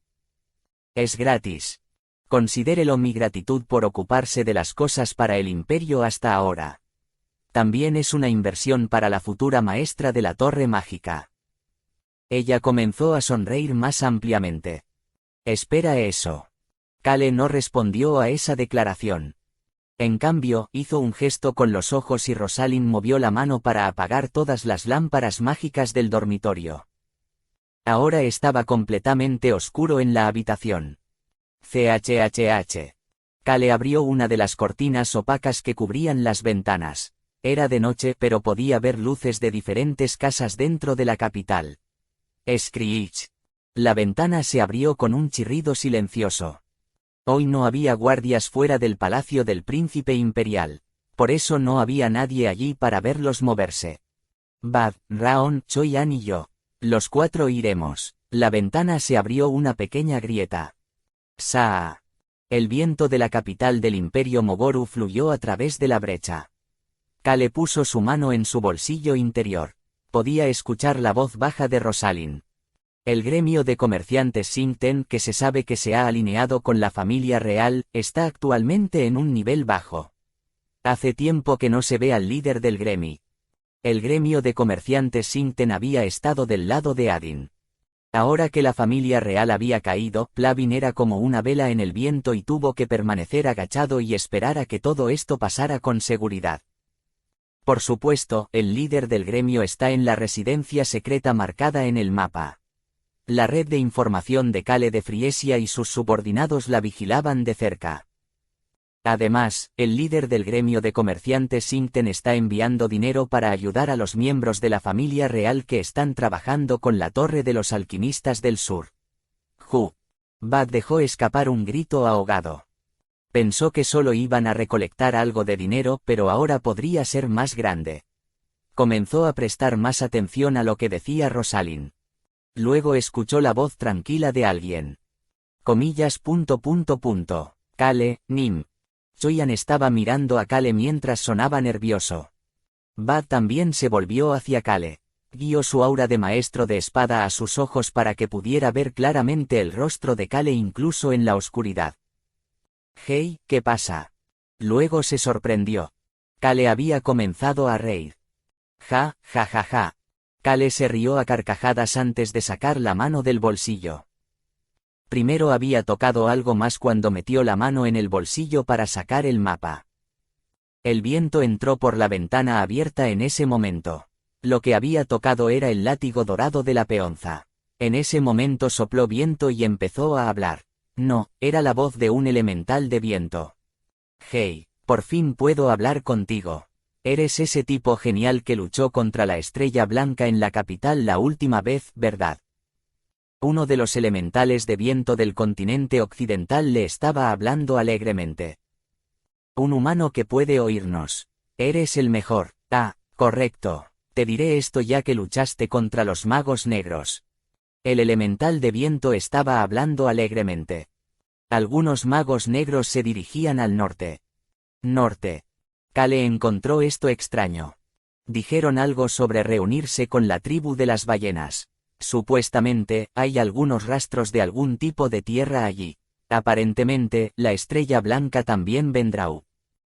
Es gratis. Considérelo mi gratitud por ocuparse de las cosas para el imperio hasta ahora. También es una inversión para la futura maestra de la torre mágica. Ella comenzó a sonreír más ampliamente. Espera eso. Kale no respondió a esa declaración. En cambio, hizo un gesto con los ojos y Rosalind movió la mano para apagar todas las lámparas mágicas del dormitorio. Ahora estaba completamente oscuro en la habitación. Kale abrió una de las cortinas opacas que cubrían las ventanas. Era de noche, pero podía ver luces de diferentes casas dentro de la capital. Screech. La ventana se abrió con un chirrido silencioso. Hoy no había guardias fuera del palacio del príncipe imperial. Por eso no había nadie allí para verlos moverse. Bad, Raon, Choi-An y yo. Los 4 iremos. La ventana se abrió una pequeña grieta. Saa. El viento de la capital del imperio Mogoru fluyó a través de la brecha. Kale puso su mano en su bolsillo interior. Podía escuchar la voz baja de Rosalind. El gremio de comerciantes Singten, que se sabe que se ha alineado con la familia real, está actualmente en un nivel bajo. Hace tiempo que no se ve al líder del gremio. El gremio de comerciantes Singten había estado del lado de Adin. Ahora que la familia real había caído, Plavin era como una vela en el viento y tuvo que permanecer agachado y esperar a que todo esto pasara con seguridad. Por supuesto, el líder del gremio está en la residencia secreta marcada en el mapa. La red de información de Kale de Friesia y sus subordinados la vigilaban de cerca. Además, el líder del gremio de comerciantes Singten está enviando dinero para ayudar a los miembros de la familia real que están trabajando con la Torre de los Alquimistas del Sur. Bad dejó escapar un grito ahogado. Pensó que solo iban a recolectar algo de dinero, pero ahora podría ser más grande. Comenzó a prestar más atención a lo que decía Rosalind. Luego escuchó la voz tranquila de alguien. Kale, Nim. Choyan estaba mirando a Kale mientras sonaba nervioso. Bad también se volvió hacia Kale. Guió su aura de maestro de espada a sus ojos para que pudiera ver claramente el rostro de Kale incluso en la oscuridad. Hey, ¿qué pasa? Luego se sorprendió. Kale había comenzado a reír. Ja. Kale se rió a carcajadas antes de sacar la mano del bolsillo. Primero había tocado algo más cuando metió la mano en el bolsillo para sacar el mapa. El viento entró por la ventana abierta en ese momento. Lo que había tocado era el látigo dorado de la peonza. En ese momento sopló viento y empezó a hablar. No, era la voz de un elemental de viento. Hey, por fin puedo hablar contigo. Eres ese tipo genial que luchó contra la Estrella Blanca en la capital la última vez, ¿verdad? Uno de los elementales de viento del continente occidental le estaba hablando alegremente. Un humano que puede oírnos. Eres el mejor. Ah, correcto. Te diré esto ya que luchaste contra los magos negros. El elemental de viento estaba hablando alegremente. Algunos magos negros se dirigían al norte. Kale encontró esto extraño. Dijeron algo sobre reunirse con la tribu de las ballenas. Supuestamente, hay algunos rastros de algún tipo de tierra allí. Aparentemente, la Estrella Blanca también vendrá.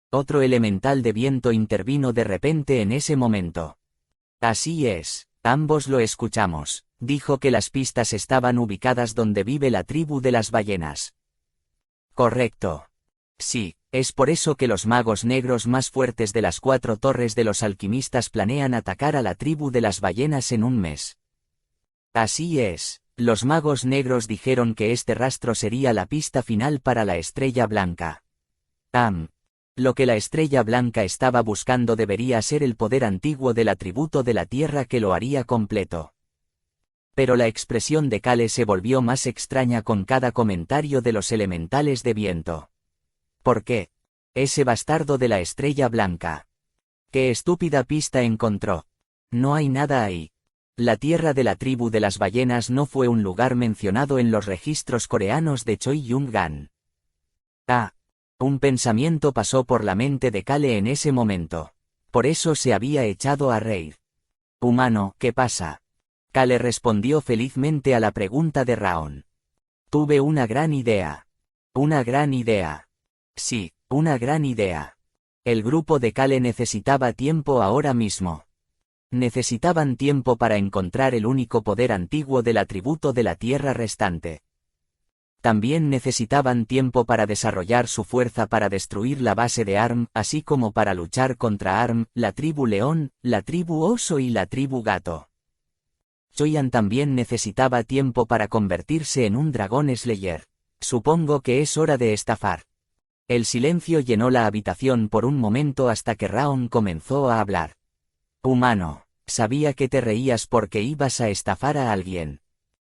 Otro elemental de viento intervino de repente en ese momento. Así es, ambos lo escuchamos. Dijo que las pistas estaban ubicadas donde vive la tribu de las ballenas. Correcto. Sí, es por eso que los magos negros más fuertes de las 4 torres de los alquimistas planean atacar a la tribu de las ballenas en un mes. Así es, los magos negros dijeron que este rastro sería la pista final para la Estrella Blanca. Lo que la Estrella Blanca estaba buscando debería ser el poder antiguo del atributo de la tierra que lo haría completo. Pero la expresión de Kale se volvió más extraña con cada comentario de los elementales de viento. ¿Por qué? Ese bastardo de la Estrella Blanca. ¿Qué estúpida pista encontró? No hay nada ahí. La tierra de la tribu de las ballenas no fue un lugar mencionado en los registros coreanos de Choyungan. Un pensamiento pasó por la mente de Kale en ese momento. Por eso se había echado a reír. Humano, ¿qué pasa? Kale respondió felizmente a la pregunta de Raon. Tuve una gran idea. Una gran idea. Sí, una gran idea. El grupo de Kale necesitaba tiempo ahora mismo. Necesitaban tiempo para encontrar el único poder antiguo del atributo de la tierra restante. También necesitaban tiempo para desarrollar su fuerza para destruir la base de ARM, así como para luchar contra ARM, la tribu león, la tribu oso y la tribu gato. Choyan también necesitaba tiempo para convertirse en un dragón Slayer. Supongo que es hora de estafar. El silencio llenó la habitación por un momento hasta que Raon comenzó a hablar. Humano, sabía que te reías porque ibas a estafar a alguien.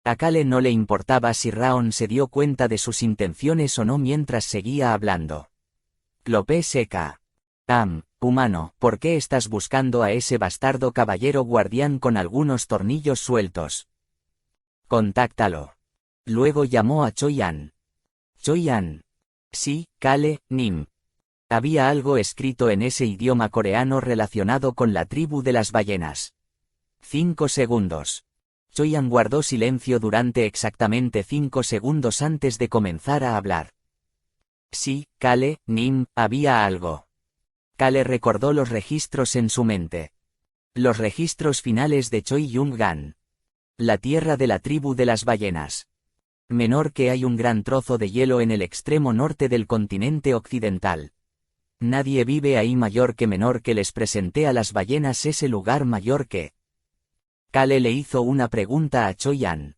A Kale no le importaba si Raon se dio cuenta de sus intenciones o no mientras seguía hablando. Clopé seca. Humano, ¿por qué estás buscando a ese bastardo caballero guardián con algunos tornillos sueltos? Contáctalo. Luego llamó a Choyan. Choyan. Sí, Kale, Nim. Había algo escrito en ese idioma coreano relacionado con la tribu de las ballenas. 5 segundos. Choyan guardó silencio durante exactamente 5 segundos antes de comenzar a hablar. Sí, Kale, Nim, había algo. Kale recordó los registros en su mente. Los registros finales de Choyungan. La tierra de la tribu de las ballenas. Menor que hay un gran trozo de hielo en el extremo norte del continente occidental. Nadie vive ahí mayor que menor que les presenté a las ballenas ese lugar mayor que. Kale le hizo una pregunta a Choyan.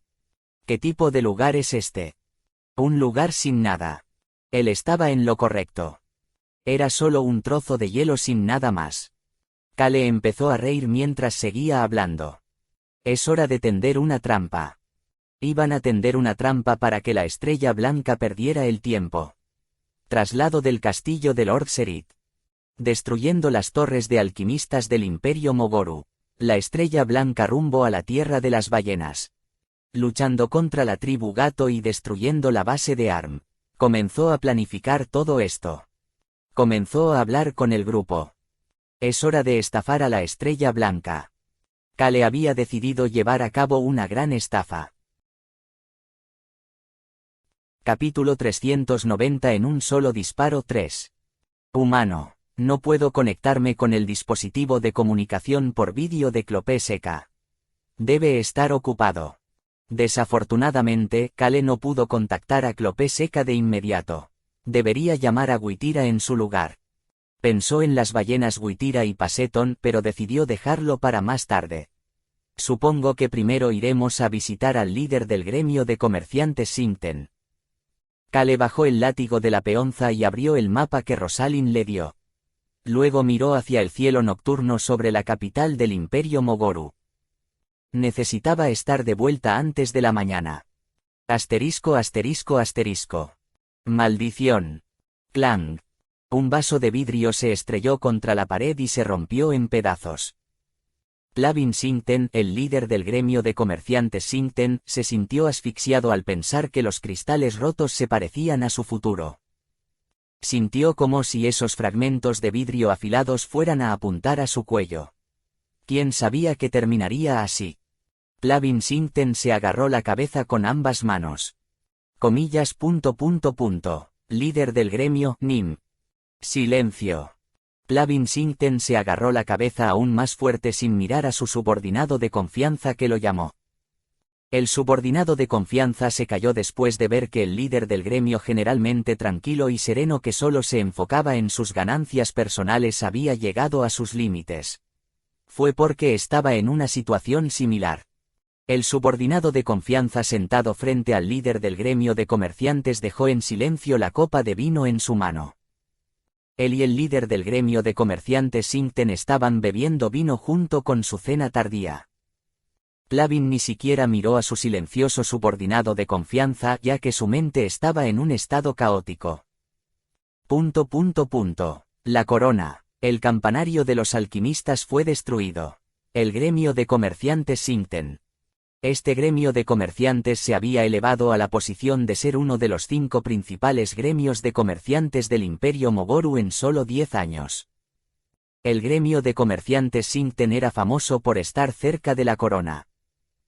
¿Qué tipo de lugar es este? Un lugar sin nada. Él estaba en lo correcto. Era solo un trozo de hielo sin nada más. Kale empezó a reír mientras seguía hablando. Es hora de tender una trampa. Iban a tender una trampa para que la estrella blanca perdiera el tiempo. Traslado del castillo de Lord Serit. Destruyendo las torres de alquimistas del Imperio Mogoru. La estrella blanca rumbo a la tierra de las ballenas. Luchando contra la tribu gato y destruyendo la base de ARM. Comenzó a planificar todo esto. Comenzó a hablar con el grupo. Es hora de estafar a la estrella blanca. Kale había decidido llevar a cabo una gran estafa. Capítulo 390 en un solo disparo 3. Humano. No puedo conectarme con el dispositivo de comunicación por vídeo de Clopé-Seca. Debe estar ocupado. Desafortunadamente, Kale no pudo contactar a Clopé-Seca de inmediato. Debería llamar a Guitira en su lugar. Pensó en las ballenas Guitira y Paseton, pero decidió dejarlo para más tarde. Supongo que primero iremos a visitar al líder del gremio de comerciantes Sinten. Kale bajó el látigo de la peonza y abrió el mapa que Rosalind le dio. Luego miró hacia el cielo nocturno sobre la capital del Imperio Mogoru. Necesitaba estar de vuelta antes de la mañana. Asterisco asterisco asterisco. Maldición. Clang. Un vaso de vidrio se estrelló contra la pared y se rompió en pedazos. Plavin Sinten, el líder del gremio de comerciantes Sinten, se sintió asfixiado al pensar que los cristales rotos se parecían a su futuro. Sintió como si esos fragmentos de vidrio afilados fueran a apuntar a su cuello. ¿Quién sabía que terminaría así? Plavin Sinten se agarró la cabeza con ambas manos. Comillas. Líder del gremio, Nim. Silencio. Plavin Sinten se agarró la cabeza aún más fuerte sin mirar a su subordinado de confianza que lo llamó. El subordinado de confianza se calló después de ver que el líder del gremio, generalmente tranquilo y sereno que solo se enfocaba en sus ganancias personales, había llegado a sus límites. Fue porque estaba en una situación similar. El subordinado de confianza sentado frente al líder del gremio de comerciantes dejó en silencio la copa de vino en su mano. Él y el líder del gremio de comerciantes Sinten estaban bebiendo vino junto con su cena tardía. Plavin ni siquiera miró a su silencioso subordinado de confianza, ya que su mente estaba en un estado caótico. La corona. El campanario de los alquimistas fue destruido. El gremio de comerciantes Sinten. Este gremio de comerciantes se había elevado a la posición de ser uno de los 5 principales gremios de comerciantes del Imperio Mogoru en solo 10 años. El gremio de comerciantes Sinten era famoso por estar cerca de la corona.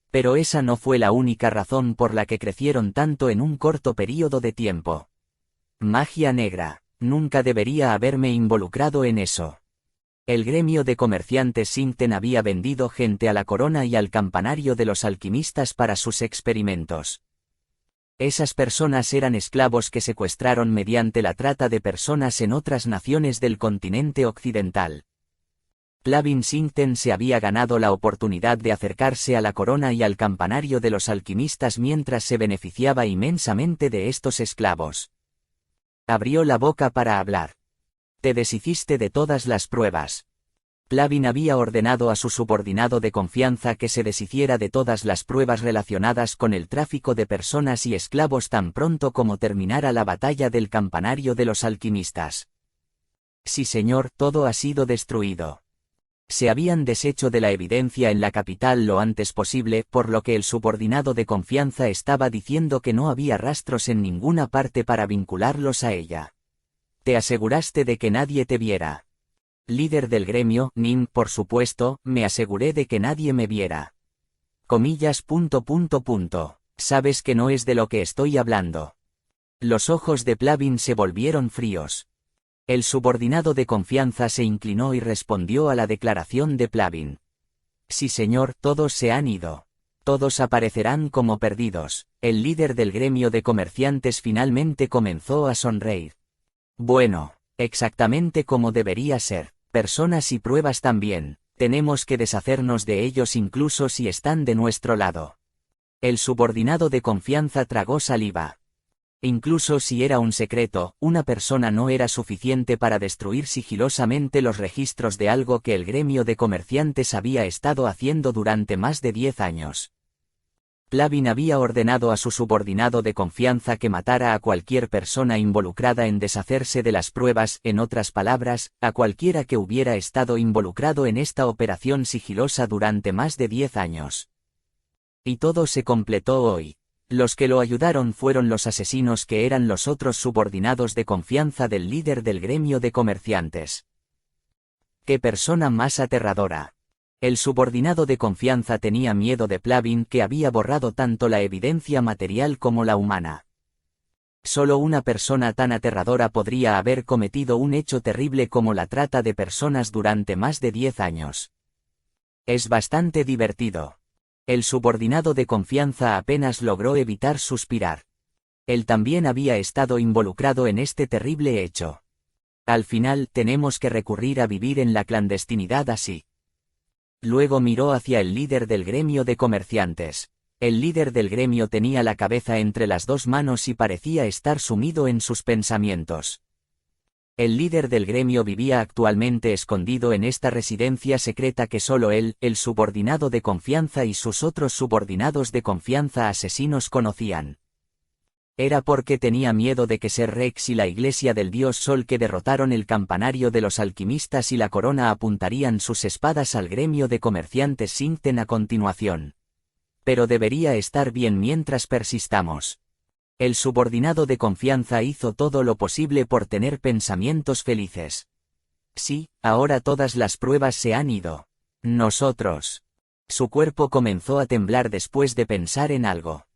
Pero esa no fue la única razón por la que crecieron tanto en un corto período de tiempo. Magia negra. Nunca debería haberme involucrado en eso. El gremio de comerciantes Sinten había vendido gente a la corona y al campanario de los alquimistas para sus experimentos. Esas personas eran esclavos que secuestraron mediante la trata de personas en otras naciones del continente occidental. Plavin Sinten se había ganado la oportunidad de acercarse a la corona y al campanario de los alquimistas mientras se beneficiaba inmensamente de estos esclavos. Abrió la boca para hablar. Te deshiciste de todas las pruebas. Plavin había ordenado a su subordinado de confianza que se deshiciera de todas las pruebas relacionadas con el tráfico de personas y esclavos tan pronto como terminara la batalla del campanario de los alquimistas. Sí, señor, todo ha sido destruido. Se habían deshecho de la evidencia en la capital lo antes posible, por lo que el subordinado de confianza estaba diciendo que no había rastros en ninguna parte para vincularlos a ella. Te aseguraste de que nadie te viera. Líder del gremio, Nim, por supuesto, me aseguré de que nadie me viera. Comillas. Sabes que no es de lo que estoy hablando. Los ojos de Plavin se volvieron fríos. El subordinado de confianza se inclinó y respondió a la declaración de Plavin. Sí señor, todos se han ido. Todos aparecerán como perdidos. El líder del gremio de comerciantes finalmente comenzó a sonreír. Bueno, exactamente como debería ser. Personas y pruebas también. Tenemos que deshacernos de ellos incluso si están de nuestro lado. El subordinado de confianza tragó saliva. Incluso si era un secreto, una persona no era suficiente para destruir sigilosamente los registros de algo que el gremio de comerciantes había estado haciendo durante más de 10 años. Plavin había ordenado a su subordinado de confianza que matara a cualquier persona involucrada en deshacerse de las pruebas, en otras palabras, a cualquiera que hubiera estado involucrado en esta operación sigilosa durante más de 10 años. Y todo se completó hoy. Los que lo ayudaron fueron los asesinos que eran los otros subordinados de confianza del líder del gremio de comerciantes. ¡Qué persona más aterradora! El subordinado de confianza tenía miedo de Plavin, que había borrado tanto la evidencia material como la humana. Solo una persona tan aterradora podría haber cometido un hecho terrible como la trata de personas durante más de 10 años. Es bastante divertido. El subordinado de confianza apenas logró evitar suspirar. Él también había estado involucrado en este terrible hecho. Al final, tenemos que recurrir a vivir en la clandestinidad así. Luego miró hacia el líder del gremio de comerciantes. El líder del gremio tenía la cabeza entre las dos manos y parecía estar sumido en sus pensamientos. El líder del gremio vivía actualmente escondido en esta residencia secreta que solo él, el subordinado de confianza y sus otros subordinados de confianza asesinos conocían. Era porque tenía miedo de que Ser Rex y la iglesia del dios Sol que derrotaron el campanario de los alquimistas y la corona apuntarían sus espadas al gremio de comerciantes Singten a continuación. Pero debería estar bien mientras persistamos. El subordinado de confianza hizo todo lo posible por tener pensamientos felices. Sí, ahora todas las pruebas se han ido. Nosotros. Su cuerpo comenzó a temblar después de pensar en algo.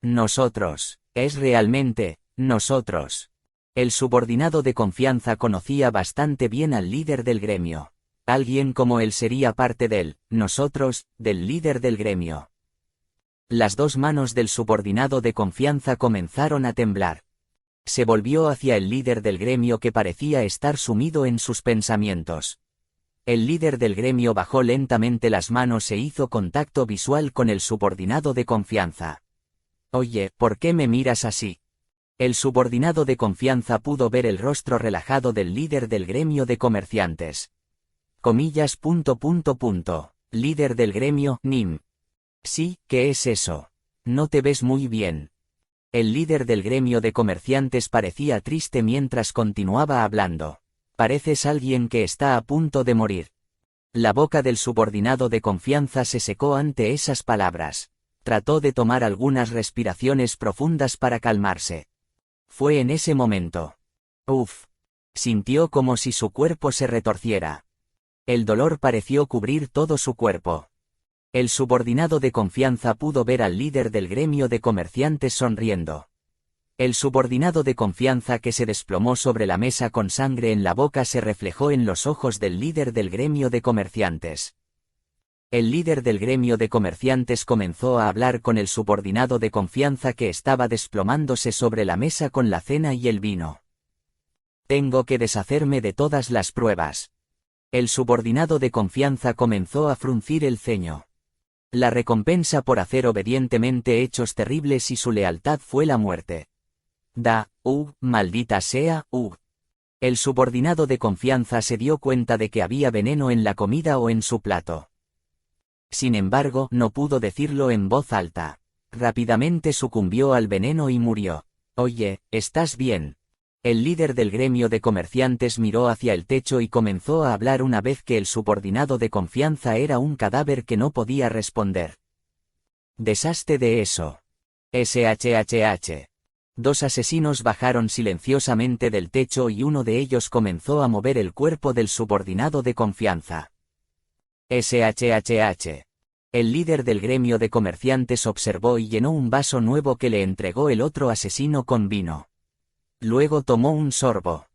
Nosotros. Es realmente, nosotros. El subordinado de confianza conocía bastante bien al líder del gremio. Alguien como él sería parte del, nosotros, del líder del gremio. Las dos manos del subordinado de confianza comenzaron a temblar. Se volvió hacia el líder del gremio que parecía estar sumido en sus pensamientos. El líder del gremio bajó lentamente las manos e hizo contacto visual con el subordinado de confianza. Oye, ¿por qué me miras así? El subordinado de confianza pudo ver el rostro relajado del líder del gremio de comerciantes. Comillas. Líder del gremio, Nim. Sí, ¿qué es eso? No te ves muy bien. El líder del gremio de comerciantes parecía triste mientras continuaba hablando. Pareces alguien que está a punto de morir. La boca del subordinado de confianza se secó ante esas palabras. Trató de tomar algunas respiraciones profundas para calmarse. Fue en ese momento. Uf. Sintió como si su cuerpo se retorciera. El dolor pareció cubrir todo su cuerpo. El subordinado de confianza pudo ver al líder del gremio de comerciantes sonriendo. El subordinado de confianza que se desplomó sobre la mesa con sangre en la boca se reflejó en los ojos del líder del gremio de comerciantes. El líder del gremio de comerciantes comenzó a hablar con el subordinado de confianza que estaba desplomándose sobre la mesa con la cena y el vino. Tengo que deshacerme de todas las pruebas. El subordinado de confianza comenzó a fruncir el ceño. La recompensa por hacer obedientemente hechos terribles y su lealtad fue la muerte. Maldita sea, El subordinado de confianza se dio cuenta de que había veneno en la comida o en su plato. Sin embargo, no pudo decirlo en voz alta. Rápidamente sucumbió al veneno y murió. Oye, ¿estás bien? El líder del gremio de comerciantes miró hacia el techo y comenzó a hablar una vez que el subordinado de confianza era un cadáver que no podía responder. Deshazte de eso. SHHH. Dos asesinos bajaron silenciosamente del techo y uno de ellos comenzó a mover el cuerpo del subordinado de confianza. SHHH. El líder del gremio de comerciantes observó y llenó un vaso nuevo que le entregó el otro asesino con vino. Luego tomó un sorbo.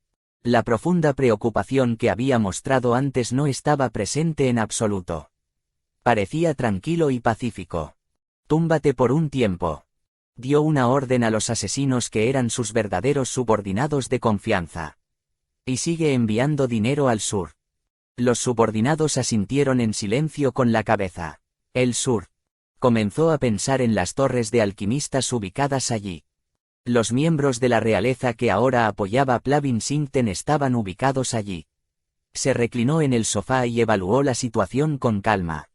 La profunda preocupación que había mostrado antes no estaba presente en absoluto. Parecía tranquilo y pacífico. «Túmbate por un tiempo». Dio una orden a los asesinos que eran sus verdaderos subordinados de confianza. «Y sigue enviando dinero al sur». Los subordinados asintieron en silencio con la cabeza. El sur. Comenzó a pensar en las torres de alquimistas ubicadas allí. Los miembros de la realeza que ahora apoyaba a Plavin Singten estaban ubicados allí. Se reclinó en el sofá y evaluó la situación con calma.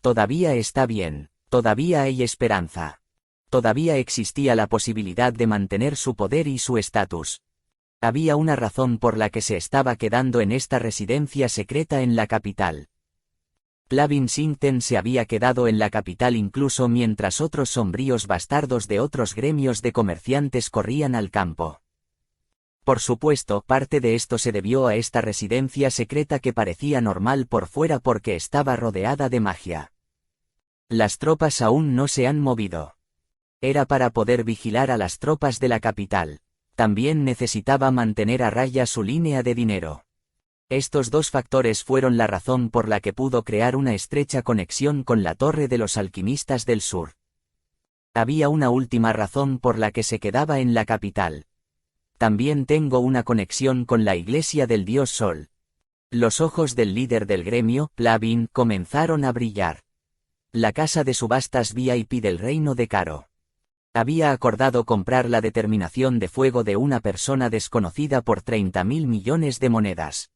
Todavía está bien, todavía hay esperanza. Todavía existía la posibilidad de mantener su poder y su estatus. Había una razón por la que se estaba quedando en esta residencia secreta en la capital. Plavin Singten se había quedado en la capital incluso mientras otros sombríos bastardos de otros gremios de comerciantes corrían al campo. Por supuesto, parte de esto se debió a esta residencia secreta que parecía normal por fuera porque estaba rodeada de magia. Las tropas aún no se han movido. Era para poder vigilar a las tropas de la capital. También necesitaba mantener a raya su línea de dinero. Estos dos factores fueron la razón por la que pudo crear una estrecha conexión con la Torre de los Alquimistas del Sur. Había una última razón por la que se quedaba en la capital. También tengo una conexión con la Iglesia del Dios Sol. Los ojos del líder del gremio, Plavin, comenzaron a brillar. La casa de subastas VIP del Reino de Caro. Había acordado comprar la determinación de fuego de una persona desconocida por 30.000 millones de monedas.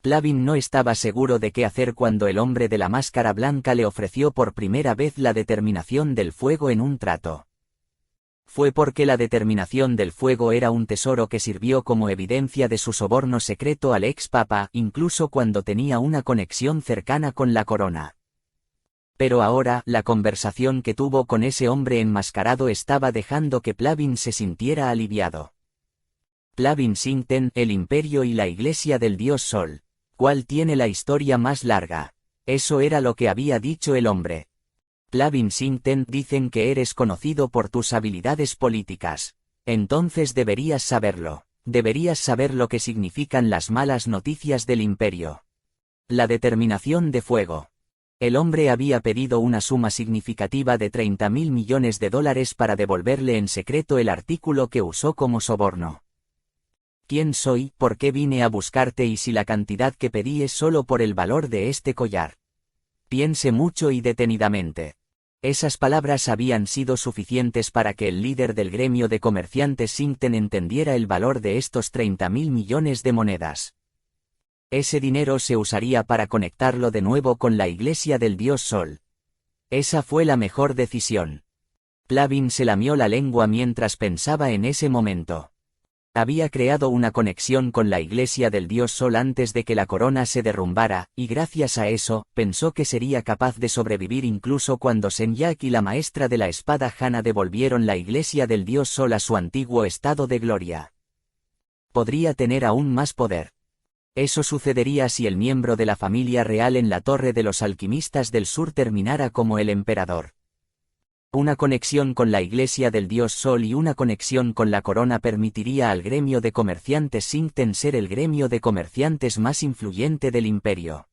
Plavin no estaba seguro de qué hacer cuando el hombre de la máscara blanca le ofreció por primera vez la determinación del fuego en un trato. Fue porque la determinación del fuego era un tesoro que sirvió como evidencia de su soborno secreto al ex papa, incluso cuando tenía una conexión cercana con la corona. Pero ahora, la conversación que tuvo con ese hombre enmascarado estaba dejando que Plavin se sintiera aliviado. Plavin Singten, el Imperio y la Iglesia del Dios Sol. ¿Cuál tiene la historia más larga? Eso era lo que había dicho el hombre. Plavin Singten, dicen que eres conocido por tus habilidades políticas. Entonces deberías saberlo. Deberías saber lo que significan las malas noticias del Imperio. La determinación de fuego. El hombre había pedido una suma significativa de 30.000 millones de dólares para devolverle en secreto el artículo que usó como soborno. ¿Quién soy? ¿Por qué vine a buscarte? Y si la cantidad que pedí es solo por el valor de este collar. Piense mucho y detenidamente. Esas palabras habían sido suficientes para que el líder del gremio de comerciantes Singten entendiera el valor de estos 30.000 millones de monedas. Ese dinero se usaría para conectarlo de nuevo con la Iglesia del Dios Sol. Esa fue la mejor decisión. Plavin se lamió la lengua mientras pensaba en ese momento. Había creado una conexión con la Iglesia del Dios Sol antes de que la corona se derrumbara, y gracias a eso, pensó que sería capaz de sobrevivir incluso cuando Senyak y la maestra de la espada Hana devolvieron la Iglesia del Dios Sol a su antiguo estado de gloria. Podría tener aún más poder. Eso sucedería si el miembro de la familia real en la Torre de los Alquimistas del Sur terminara como el emperador. Una conexión con la Iglesia del Dios Sol y una conexión con la corona permitiría al gremio de comerciantes Singten ser el gremio de comerciantes más influyente del imperio.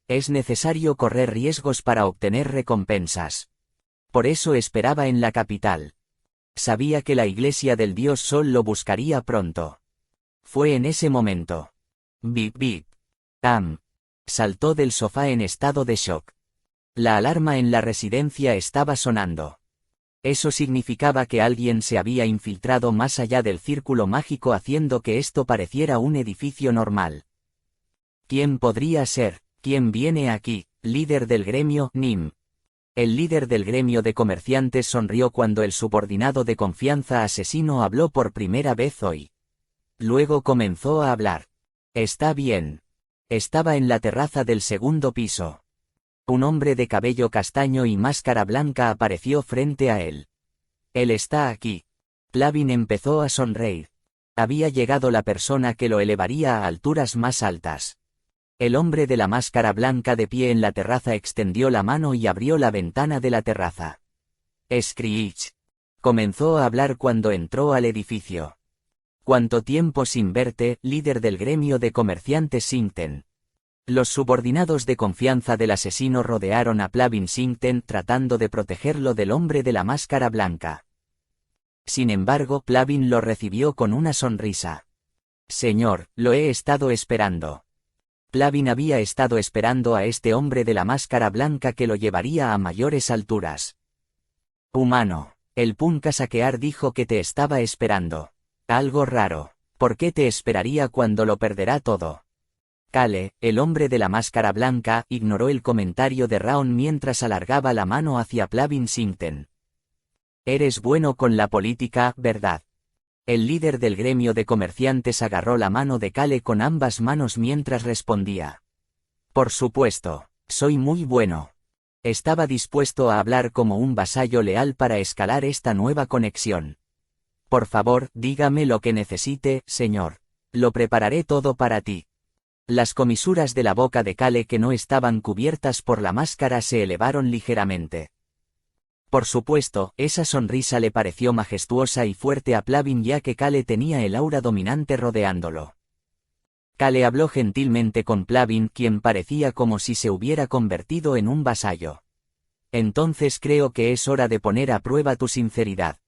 Es necesario correr riesgos para obtener recompensas. Por eso esperaba en la capital. Sabía que la Iglesia del Dios Sol lo buscaría pronto. Fue en ese momento. Bip bip. Saltó del sofá en estado de shock. La alarma en la residencia estaba sonando. Eso significaba que alguien se había infiltrado más allá del círculo mágico haciendo que esto pareciera un edificio normal. ¿Quién podría ser? ¿Quién viene aquí? Líder del gremio, Nim. El líder del gremio de comerciantes sonrió cuando el subordinado de confianza asesino habló por primera vez hoy. Luego comenzó a hablar. Está bien. Estaba en la terraza del segundo piso. Un hombre de cabello castaño y máscara blanca apareció frente a él. Él está aquí. Plavin empezó a sonreír. Había llegado la persona que lo elevaría a alturas más altas. El hombre de la máscara blanca de pie en la terraza extendió la mano y abrió la ventana de la terraza. Screech. Comenzó a hablar cuando entró al edificio. ¿Cuánto tiempo sin verte, líder del gremio de comerciantes Singten? Los subordinados de confianza del asesino rodearon a Plavin Singten tratando de protegerlo del hombre de la máscara blanca. Sin embargo, Plavin lo recibió con una sonrisa. Señor, lo he estado esperando. Plavin había estado esperando a este hombre de la máscara blanca que lo llevaría a mayores alturas. Humano, el Punka Saquear dijo que te estaba esperando. Algo raro. ¿Por qué te esperaría cuando lo perderá todo? Kale, el hombre de la máscara blanca, ignoró el comentario de Raon mientras alargaba la mano hacia Plavin Singten. Eres bueno con la política, ¿verdad? El líder del gremio de comerciantes agarró la mano de Kale con ambas manos mientras respondía. Por supuesto, soy muy bueno. Estaba dispuesto a hablar como un vasallo leal para escalar esta nueva conexión. Por favor, dígame lo que necesite, señor. Lo prepararé todo para ti. Las comisuras de la boca de Kale que no estaban cubiertas por la máscara se elevaron ligeramente. Por supuesto, esa sonrisa le pareció majestuosa y fuerte a Plavin ya que Kale tenía el aura dominante rodeándolo. Kale habló gentilmente con Plavin, quien parecía como si se hubiera convertido en un vasallo. Entonces creo que es hora de poner a prueba tu sinceridad.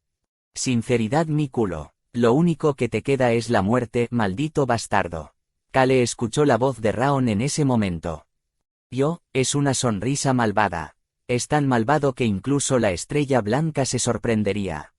Sinceridad mi culo. Lo único que te queda es la muerte, maldito bastardo. Kale escuchó la voz de Raon en ese momento. Yo, es una sonrisa malvada. Es tan malvado que incluso la estrella blanca se sorprendería.